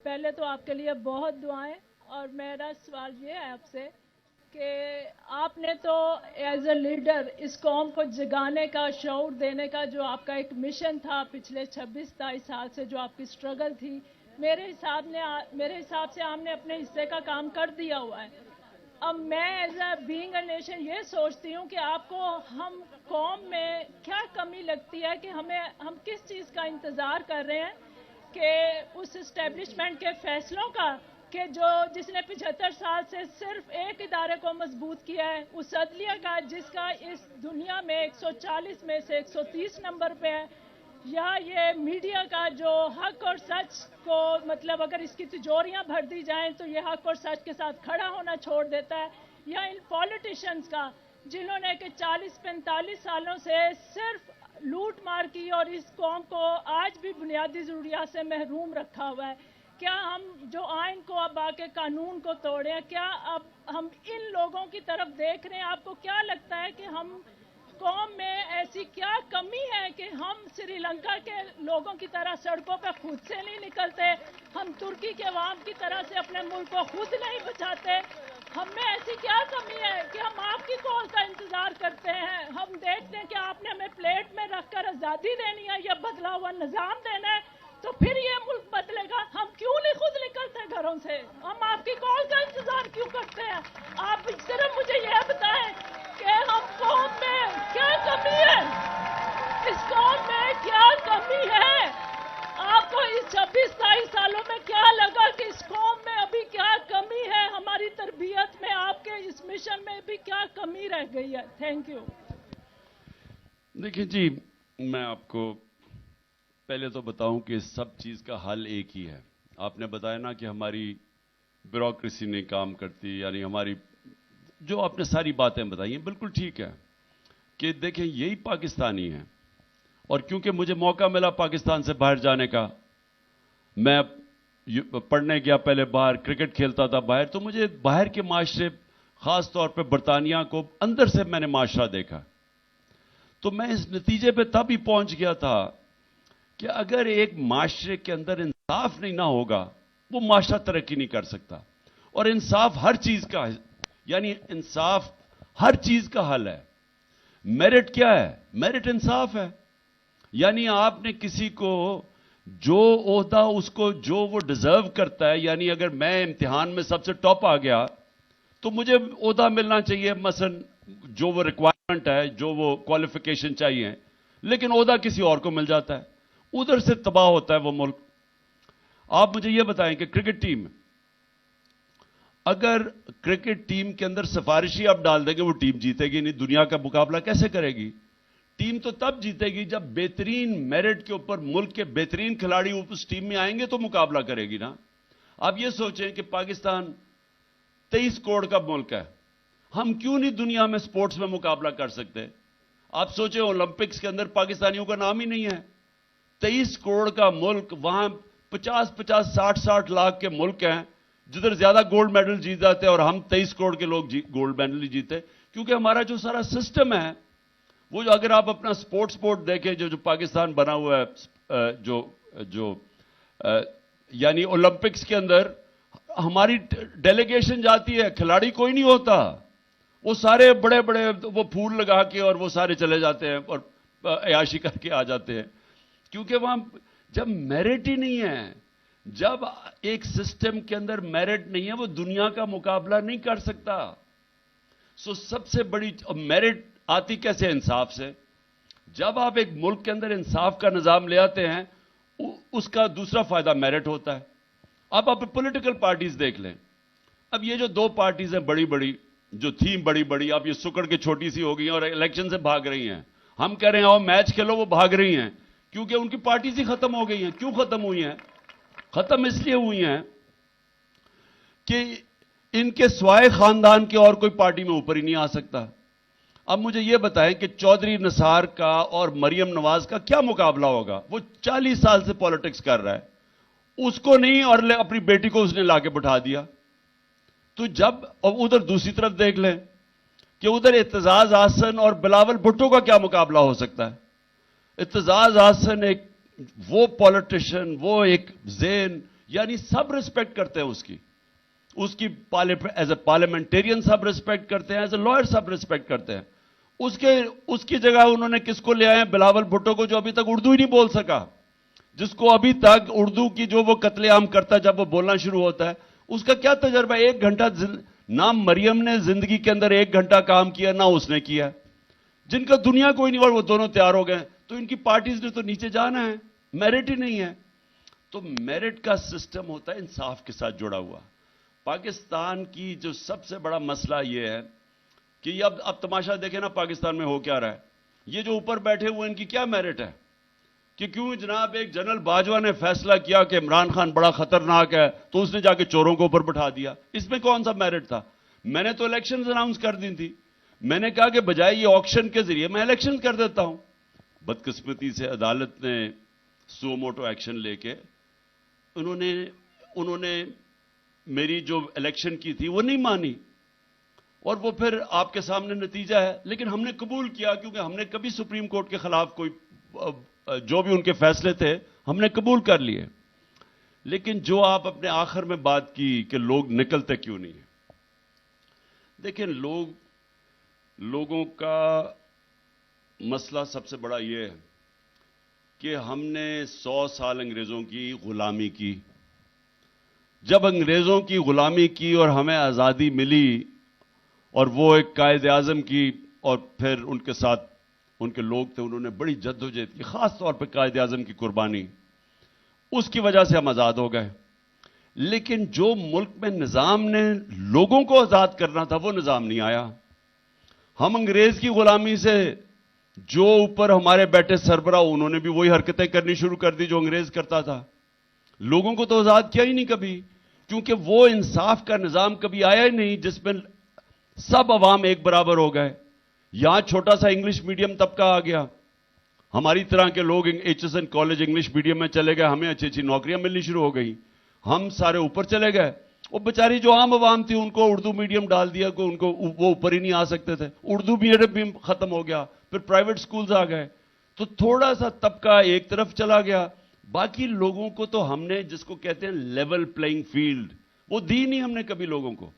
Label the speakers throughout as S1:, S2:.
S1: پہلے تو آپ کے لیے بہت دعائیں، اور میرا سوال یہ ہے آپ سے کہ آپ نے تو ایز اے لیڈر اس قوم کو جگانے کا، شعور دینے کا جو آپ کا ایک مشن تھا پچھلے 26-27 سال سے، جو آپ کی اسٹرگل تھی، میرے حساب سے آپ نے اپنے حصے کا کام کر دیا ہوا ہے۔ اب میں as a being a nation یہ سوچتی ہوں کہ آپ کو ہم قوم میں کیا کمی لگتی ہے کہ ہم کس چیز کا انتظار کر رہے ہیں کہ اس اسٹیبلشمنٹ کے فیصلوں کا، کہ جس نے 75 سال سے صرف ایک ادارے کو مضبوط کیا ہے، اس عدلیہ کا جس کا اس دنیا میں 140 میں سے 130 نمبر پہ ہے، یا یہ میڈیا کا جو حق اور سچ کو مطلب اگر اس کی تجوریاں بھر دی جائیں تو یہ حق اور سچ کے ساتھ کھڑا ہونا چھوڑ دیتا ہے، یا ان پولیٹیشنز کا جنہوں نے کہ 40-45 سالوں سے صرف لوٹ مار کی اور اس قوم کو آج بھی بنیادی ضروریات سے محروم رکھا ہوا ہے۔ کیا ہم جو آئین کو اب آ کے قانون کو توڑے ہیں، کیا اب ہم ان لوگوں کی طرف دیکھ رہے ہیں؟ آپ کو کیا لگتا ہے کہ ہم قوم میں ایسی کیا کمی ہے کہ ہم سری لنکا کے لوگوں کی طرح سڑکوں پہ خود سے نہیں نکلتے، ہم ترکی کے عوام کی طرح سے اپنے ملک کو خود نہیں بچاتے؟ ہم میں ایسی کیا کمی ہے کہ ہم آپ کی کال کا انتظار کرتے ہیں؟ ہم دیکھتے ہیں کہ آپ نے ہمیں پلیٹ میں رکھ کر آزادی دینی ہے یا بدلا ہوا نظام دینا ہے، تو پھر یہ ملک بدلے گا۔ ہم کیوں نہیں خود نکلتے گھروں سے؟ ہم آپ کی کال کا انتظار کیوں کرتے ہیں؟ آپ صرف مجھے یہ بتائیں کہ ہم قوم میں کیا کمی ہے، اس قوم میں کیا کمی ہے؟ آپ کو اس 26-27 سالوں میں کیا لگا کہ اس قوم میں ابھی کیا کمی ہے؟ ہماری تربیت میں، آپ کے اس مشن میں بھی کیا کمی رہ گئی ہے؟ Thank you.
S2: دیکھیں جی، میں آپ کو پہلے تو بتاؤں کہ سب چیز کا حل ایک ہی ہے۔ آپ نے بتایا نا کہ ہماری بیوروکریسی نہیں کام کرتی، یعنی ہماری جو آپ نے ساری باتیں بتائی ہیں بالکل ٹھیک ہے کہ دیکھیں یہی پاکستانی ہیں، اور کیونکہ مجھے موقع ملا پاکستان سے باہر جانے کا، میں پڑھنے گیا پہلے باہر، کرکٹ کھیلتا تھا باہر، تو مجھے باہر کے معاشرے، خاص طور پہ برطانیہ کو اندر سے میں نے معاشرہ دیکھا، تو میں اس نتیجے پہ تب ہی پہنچ گیا تھا کہ اگر ایک معاشرے کے اندر انصاف نہیں نہ ہوگا وہ معاشرہ ترقی نہیں کر سکتا۔ اور انصاف ہر چیز کا ہے، یعنی انصاف ہر چیز کا حل ہے۔ میرٹ کیا ہے؟ میرٹ انصاف ہے، یعنی آپ نے کسی کو جو عہدہ اس کو جو وہ ڈیزرو کرتا ہے، یعنی اگر میں امتحان میں سب سے ٹاپ آ گیا تو مجھے عہدہ ملنا چاہیے، مثلا جو وہ ریکوائرمنٹ ہے، جو وہ کوالیفیکیشن چاہیے، لیکن عہدہ کسی اور کو مل جاتا ہے، ادھر سے تباہ ہوتا ہے وہ ملک۔ آپ مجھے یہ بتائیں کہ کرکٹ ٹیم، اگر کرکٹ ٹیم کے اندر سفارشی آپ ڈال دیں گے وہ ٹیم جیتے گی نہیں، دنیا کا مقابلہ کیسے کرے گی؟ ٹیم تو تب جیتے گی جب بہترین میرٹ کے اوپر ملک کے بہترین کھلاڑی اس ٹیم میں آئیں گے تو مقابلہ کرے گی نا۔ آپ یہ سوچیں کہ پاکستان 23 کروڑ کا ملک ہے، ہم کیوں نہیں دنیا میں سپورٹس میں مقابلہ کر سکتے؟ آپ سوچیں اولمپکس کے اندر پاکستانیوں کا نام ہی نہیں ہے۔ 23 کروڑ کا ملک، وہاں 50-50 60-60 لاکھ کے ملک ہیں جدھر زیادہ گولڈ میڈل جیت جاتے ہیں، اور ہم 23 کروڑ کے لوگ گولڈ میڈل نہیں جیتے، کیونکہ ہمارا جو سارا سسٹم ہے وہ اگر آپ اپنا سپورٹ دیکھیں جو پاکستان بنا ہوا ہے، جو یعنی اولمپکس کے اندر ہماری ڈیلیگیشن جاتی ہے، کھلاڑی کوئی نہیں ہوتا، وہ سارے بڑے بڑے وہ پھول لگا کے اور وہ سارے چلے جاتے ہیں اور عیاشی کر کے آ جاتے ہیں، کیونکہ وہاں جب میرٹ ہی نہیں ہے، جب ایک سسٹم کے اندر میرٹ نہیں ہے وہ دنیا کا مقابلہ نہیں کر سکتا۔ سب سے بڑی میرٹ آتی کیسے؟ انصاف سے۔ جب آپ ایک ملک کے اندر انصاف کا نظام لے آتے ہیں اس کا دوسرا فائدہ میرٹ ہوتا ہے۔ اب آپ پولیٹیکل پارٹیز دیکھ لیں، اب یہ جو دو پارٹیز ہیں بڑی بڑی جو تھیں بڑی بڑی، اب یہ سکڑ کے چھوٹی سی ہو گئی ہیں اور الیکشن سے بھاگ رہی ہیں، ہم کہہ رہے ہیں آؤ میچ کھیلو، وہ بھاگ رہی ہیں کیونکہ ان کی پارٹیز ہی ختم ہو گئی ہیں۔ کیوں ختم ہوئی ہیں؟ ختم اس لیے ہوئی ہیں کہ ان کے سوائے خاندان کے اور کوئی پارٹی میں اوپر ہی نہیں آ سکتا۔ اب مجھے یہ بتائیں کہ چودھری نثار کا اور مریم نواز کا کیا مقابلہ ہوگا؟ وہ 40 سال سے پالیٹکس کر رہا ہے، اس کو نہیں اور اپنی بیٹی کو اس نے لا کے بٹھا دیا۔ تو جب ادھر دوسری طرف دیکھ لیں کہ ادھر اعتزاز احسن اور بلاول بھٹو کا کیا مقابلہ ہو سکتا ہے؟ اعتزاز احسن ایک وہ پولیٹیشین، وہ ایک ذہن یعنی سب ریسپیکٹ کرتے ہیں اس کی ایز اے پارلیمنٹیرین سب ریسپیکٹ کرتے ہیں, ایز اے لائر سب ریسپیکٹ کرتے ہیں. اس کی جگہ انہوں نے کس کو لے آئے ہیں؟ بلاول بھٹو کو, جو ابھی تک اردو ہی نہیں بول سکا, جس کو ابھی تک اردو کی جو وہ قتل عام کرتا ہے جب وہ بولنا شروع ہوتا ہے. اس کا کیا تجربہ ہے؟ 1 گھنٹہ نہ مریم نے زندگی کے اندر 1 گھنٹہ کام کیا, نہ اس نے کیا, جن کا دنیا کوئی نہیں, وہ دونوں تیار ہو گئے. تو ان کی پارٹیز نے تو نیچے جانا ہے, میرٹ ہی نہیں ہے. تو میرٹ کا سسٹم ہوتا ہے انصاف کے ساتھ جڑا ہوا. پاکستان کی جو سب سے بڑا مسئلہ یہ ہے کہ یہ اب تماشا دیکھیں نا پاکستان میں ہو کیا رہا ہے. یہ جو اوپر بیٹھے ہوئے ان کی کیا میرٹ ہے کہ کیوں جناب ایک جنرل باجوہ نے فیصلہ کیا کہ عمران خان بڑا خطرناک ہے تو اس نے جا کے چوروں کو اوپر بٹھا دیا. اس میں کون سا میرٹ تھا؟ میں نے تو الیکشنز اناؤنس کر دی تھی. میں نے کہا کہ بجائے یہ آکشن کے ذریعے میں الیکشن کر دیتا ہوں. بدقسمتی سے عدالت نے سو موٹو ایکشن لے کے انہوں نے میری جو الیکشن کی تھی وہ نہیں مانی, اور وہ پھر آپ کے سامنے نتیجہ ہے. لیکن ہم نے قبول کیا کیونکہ ہم نے کبھی سپریم کورٹ کے خلاف کوئی جو بھی ان کے فیصلے تھے ہم نے قبول کر لیے. لیکن جو آپ اپنے آخر میں بات کی کہ لوگ نکلتے کیوں نہیں ہیں, دیکھیں لوگوں کا مسئلہ سب سے بڑا یہ ہے کہ ہم نے 100 سال انگریزوں کی غلامی کی. جب انگریزوں کی غلامی کی اور ہمیں آزادی ملی اور وہ ایک قائد اعظم کی اور پھر ان کے ساتھ ان کے لوگ تھے, انہوں نے بڑی جدوجہد کی, خاص طور پہ قائد اعظم کی قربانی, اس کی وجہ سے ہم آزاد ہو گئے. لیکن جو ملک میں نظام نے لوگوں کو آزاد کرنا تھا وہ نظام نہیں آیا. ہم انگریز کی غلامی سے جو اوپر ہمارے بیٹے سربراہ انہوں نے بھی وہی حرکتیں کرنی شروع کر دی جو انگریز کرتا تھا. لوگوں کو تو آزاد کیا ہی نہیں کبھی, کیونکہ وہ انصاف کا نظام کبھی آیا ہی نہیں جس میں سب عوام ایک برابر ہو گئے. یہاں چھوٹا سا انگلش میڈیم طبقہ آ گیا, ہماری طرح کے لوگ H S N college English medium میں چلے گئے, ہمیں اچھی اچھی نوکریاں ملنی شروع ہو گئی, ہم سارے اوپر چلے گئے. وہ بیچاری جو عام عوام تھی ان کو اردو میڈیم ڈال دیا کہ ان کو وہ اوپر ہی نہیں آ سکتے تھے, اردو میڈیم بھی ختم ہو گیا, پھر پرائیویٹ سکولز آ گئے. تو تھوڑا سا طبقہ ایک طرف چلا گیا, باقی لوگوں کو تو ہم نے جس کو کہتے ہیں لیول پلینگ فیلڈ وہ دی نہیں ہم نے کبھی لوگوں کو.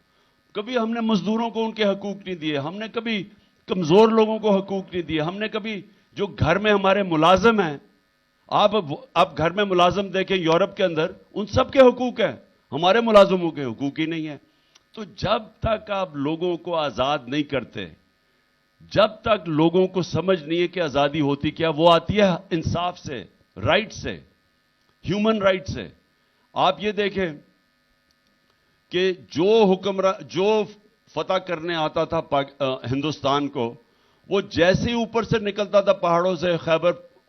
S2: کبھی ہم نے مزدوروں کو ان کے حقوق نہیں دیے, ہم نے کبھی کمزور لوگوں کو حقوق نہیں دیے, ہم نے کبھی جو گھر میں ہمارے ملازم ہیں, آپ گھر میں ملازم دیکھیں یورپ کے اندر ان سب کے حقوق ہیں, ہمارے ملازموں کے حقوق ہی نہیں ہیں. تو جب تک آپ لوگوں کو آزاد نہیں کرتے, جب تک لوگوں کو سمجھ نہیں ہے کہ آزادی ہوتی کیا, وہ آتی ہے انصاف سے, رائٹ سے, ہیومن رائٹ سے. آپ یہ دیکھیں کہ جو فتح کرنے آتا تھا ہندوستان کو, وہ جیسے ہی اوپر سے نکلتا تھا پہاڑوں سے,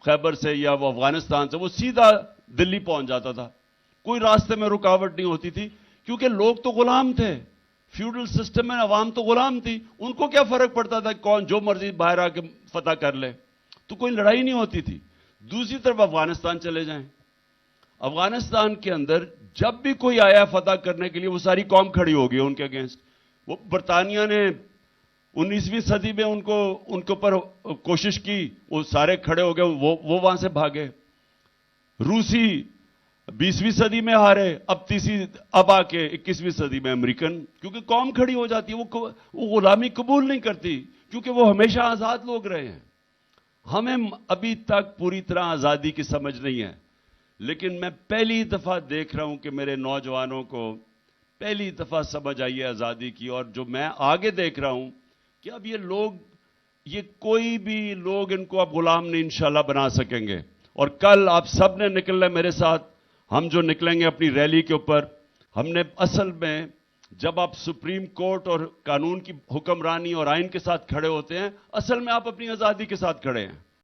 S2: خیبر سے یا وہ افغانستان سے, وہ سیدھا دلی پہنچ جاتا تھا. کوئی راستے میں رکاوٹ نہیں ہوتی تھی, کیونکہ لوگ تو غلام تھے. فیوڈل سسٹم میں عوام تو غلام تھی, ان کو کیا فرق پڑتا تھا کون جو مرضی باہر آ کے فتح کر لے, تو کوئی لڑائی نہیں ہوتی تھی. دوسری طرف افغانستان چلے جائیں, افغانستان کے اندر جب بھی کوئی آیا فتح کرنے کے لیے وہ ساری قوم کھڑی ہو گئی ان کے اگینسٹ. وہ برطانیہ نے 19ویں صدی میں ان کے اوپر کوشش کی, وہ سارے کھڑے ہو گئے, وہ وہاں سے بھاگے. روسی 20ویں صدی میں ہارے, اب آ کے 21ویں صدی میں امریکن, کیونکہ قوم کھڑی ہو جاتی ہے, وہ غلامی قبول نہیں کرتی, کیونکہ وہ ہمیشہ آزاد لوگ رہے ہیں. ہمیں ابھی تک پوری طرح آزادی کی سمجھ نہیں ہے, لیکن میں پہلی دفعہ دیکھ رہا ہوں کہ میرے نوجوانوں کو پہلی دفعہ سمجھ آئی ہے آزادی کی. اور جو میں آگے دیکھ رہا ہوں کہ اب یہ کوئی بھی لوگ ان کو اب غلام نہیں انشاءاللہ بنا سکیں گے. اور کل آپ سب نے نکلنا ہے میرے ساتھ, ہم جو نکلیں گے اپنی ریلی کے اوپر, ہم نے اصل میں جب آپ سپریم کورٹ اور قانون کی حکمرانی اور آئین کے ساتھ کھڑے ہوتے ہیں, اصل میں آپ اپنی آزادی کے ساتھ کھڑے ہیں.